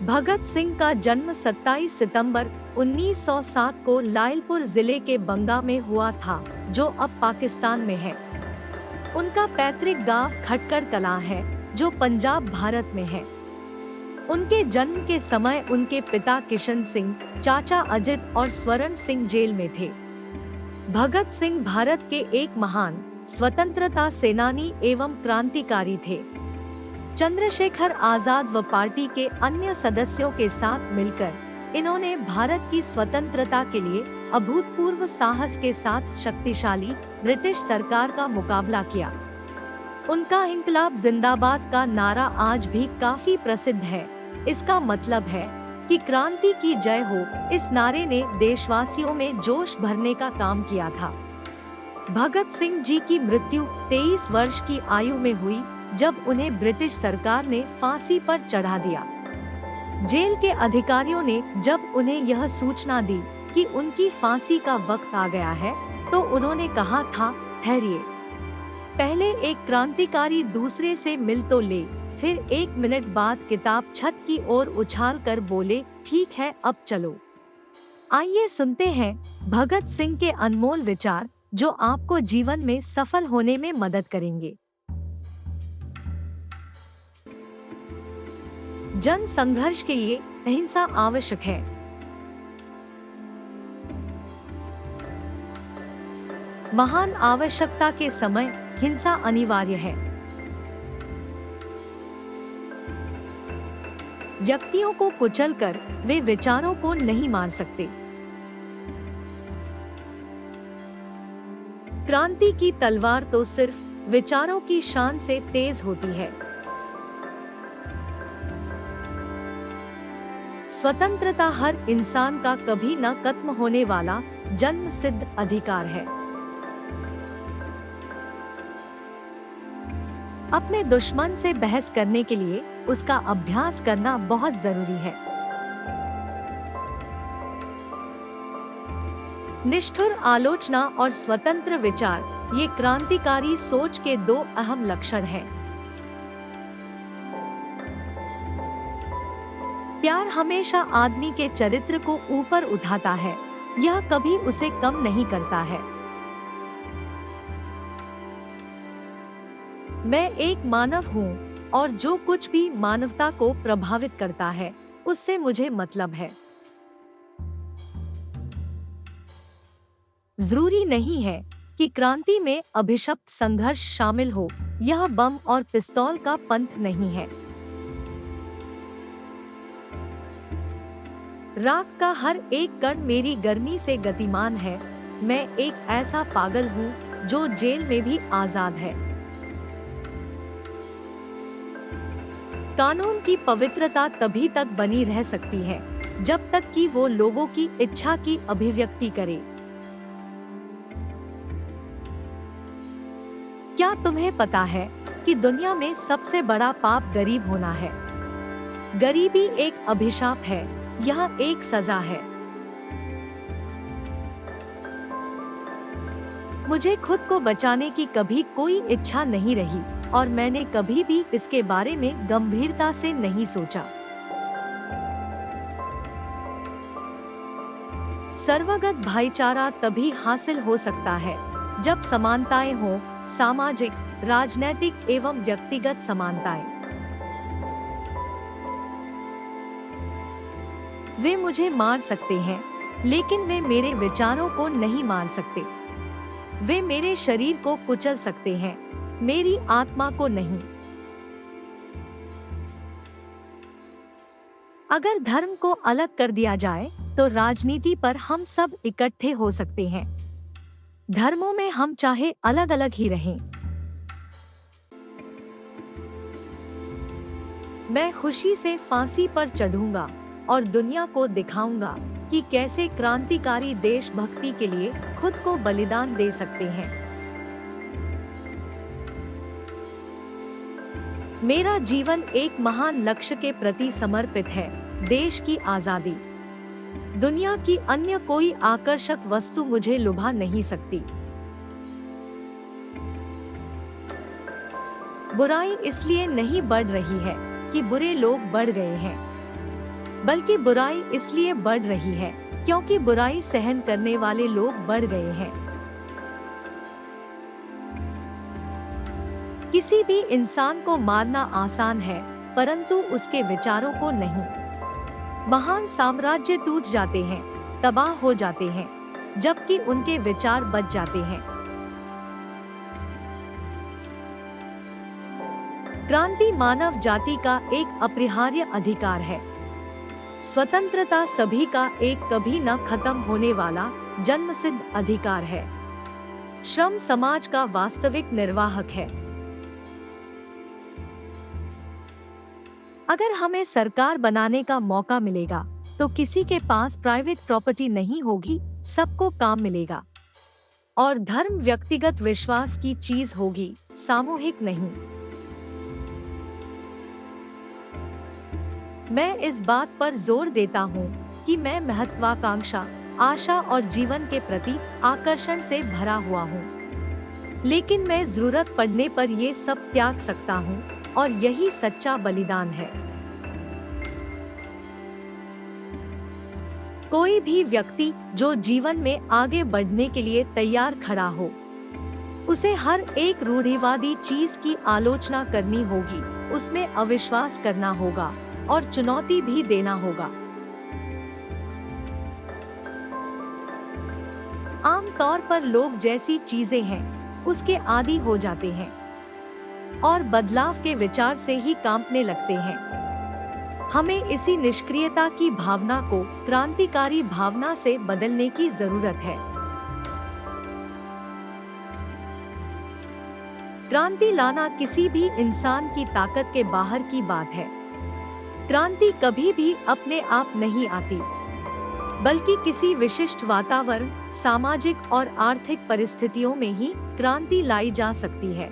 भगत सिंह का जन्म 27 सितंबर 1907 को लायलपुर जिले के बंगा में हुआ था, जो अब पाकिस्तान में है। उनका पैतृक गांव खटकर कलां है, जो पंजाब भारत में है। उनके जन्म के समय उनके पिता किशन सिंह, चाचा अजित और स्वर्ण सिंह जेल में थे। भगत सिंह भारत के एक महान स्वतंत्रता सेनानी एवं क्रांतिकारी थे। चंद्रशेखर आजाद व पार्टी के अन्य सदस्यों के साथ मिलकर इन्होंने भारत की स्वतंत्रता के लिए अभूतपूर्व साहस के साथ शक्तिशाली ब्रिटिश सरकार का मुकाबला किया। उनका इंकलाब जिंदाबाद का नारा आज भी काफी प्रसिद्ध है। इसका मतलब है कि क्रांति की जय हो। इस नारे ने देशवासियों में जोश भरने का काम किया था। भगत सिंह जी की मृत्यु 23 वर्ष की आयु में हुई, जब उन्हें ब्रिटिश सरकार ने फांसी पर चढ़ा दिया। जेल के अधिकारियों ने जब उन्हें यह सूचना दी कि उनकी फांसी का वक्त आ गया है, तो उन्होंने कहा था, ठहरिए, पहले एक क्रांतिकारी दूसरे से मिल तो ले। फिर 1 मिनट बाद किताब छत की ओर उछाल कर बोले, ठीक है, अब चलो। आइए सुनते हैं भगत सिंह के अनमोल विचार, जो आपको जीवन में सफल होने में मदद करेंगे। जन संघर्ष के लिए अहिंसा आवश्यक है। महान आवश्यकता के समय हिंसा अनिवार्य है। व्यक्तियों को कुचलकर वे विचारों को नहीं मार सकते। क्रांति की तलवार तो सिर्फ विचारों की शान से तेज होती है। स्वतंत्रता हर इंसान का कभी न खत्म होने वाला जन्म सिद्ध अधिकार है। अपने दुश्मन से बहस करने के लिए उसका अभ्यास करना बहुत जरूरी है। निष्ठुर आलोचना और स्वतंत्र विचार, ये क्रांतिकारी सोच के 2 अहम लक्षण हैं। प्यार हमेशा आदमी के चरित्र को ऊपर उठाता है, यह कभी उसे कम नहीं करता है। मैं एक मानव हूँ और जो कुछ भी मानवता को प्रभावित करता है, उससे मुझे मतलब है। जरूरी नहीं है कि क्रांति में अभिशप्त संघर्ष शामिल हो। यह बम और पिस्तौल का पंथ नहीं है। रात का हर एक कण मेरी गर्मी से गतिमान है। मैं एक ऐसा पागल हूँ जो जेल में भी आजाद है। कानून की पवित्रता तभी तक बनी रह सकती है जब तक कि वो लोगों की इच्छा की अभिव्यक्ति करे। क्या तुम्हें पता है कि दुनिया में सबसे बड़ा पाप गरीब होना है? गरीबी एक अभिशाप है, यह एक सजा है। मुझे खुद को बचाने की कभी कोई इच्छा नहीं रही और मैंने कभी भी इसके बारे में गंभीरता से नहीं सोचा। सर्वगत भाईचारा तभी हासिल हो सकता है जब समानताएं हों, सामाजिक, राजनैतिक एवं व्यक्तिगत समानताएं। वे मुझे मार सकते हैं, लेकिन वे मेरे विचारों को नहीं मार सकते। वे मेरे शरीर को कुचल सकते हैं, मेरी आत्मा को नहीं। अगर धर्म को अलग कर दिया जाए तो राजनीति पर हम सब इकट्ठे हो सकते हैं। धर्मों में हम चाहे अलग अलग ही रहें। मैं खुशी से फांसी पर चढ़ूंगा और दुनिया को दिखाऊंगा कि कैसे क्रांतिकारी देशभक्ति के लिए खुद को बलिदान दे सकते हैं। मेरा जीवन एक महान लक्ष्य के प्रति समर्पित है, देश की आजादी। दुनिया की अन्य कोई आकर्षक वस्तु मुझे लुभा नहीं सकती। बुराई इसलिए नहीं बढ़ रही है कि बुरे लोग बढ़ गए हैं। बल्कि बुराई इसलिए बढ़ रही है क्योंकि बुराई सहन करने वाले लोग बढ़ गए हैं। किसी भी इंसान को मारना आसान है, परंतु उसके विचारों को नहीं। महान साम्राज्य टूट जाते हैं, तबाह हो जाते हैं, जबकि उनके विचार बच जाते हैं। क्रांति मानव जाति का एक अपरिहार्य अधिकार है। स्वतंत्रता सभी का एक कभी न खत्म होने वाला जन्मसिद्ध अधिकार है। श्रम समाज का वास्तविक निर्वाहक है। अगर हमें सरकार बनाने का मौका मिलेगा तो किसी के पास प्राइवेट प्रॉपर्टी नहीं होगी, सबको काम मिलेगा। और धर्म व्यक्तिगत विश्वास की चीज होगी, सामूहिक नहीं। मैं इस बात पर जोर देता हूँ कि मैं महत्वाकांक्षा, आशा और जीवन के प्रति आकर्षण से भरा हुआ हूँ, लेकिन मैं जरूरत पड़ने पर ये सब त्याग सकता हूँ और यही सच्चा बलिदान है। कोई भी व्यक्ति जो जीवन में आगे बढ़ने के लिए तैयार खड़ा हो, उसे हर एक रूढ़िवादी चीज की आलोचना करनी होगी, उसमें अविश्वास करना होगा और चुनौती भी देना होगा। आम तौर पर लोग जैसी चीजें हैं उसके आदी हो जाते हैं और बदलाव के विचार से ही कांपने लगते हैं। हमें इसी निष्क्रियता की भावना को क्रांतिकारी भावना से बदलने की जरूरत है। क्रांति लाना किसी भी इंसान की ताकत के बाहर की बात है। क्रांति कभी भी अपने आप नहीं आती, बल्कि किसी विशिष्ट वातावरण, सामाजिक और आर्थिक परिस्थितियों में ही क्रांति लाई जा सकती है।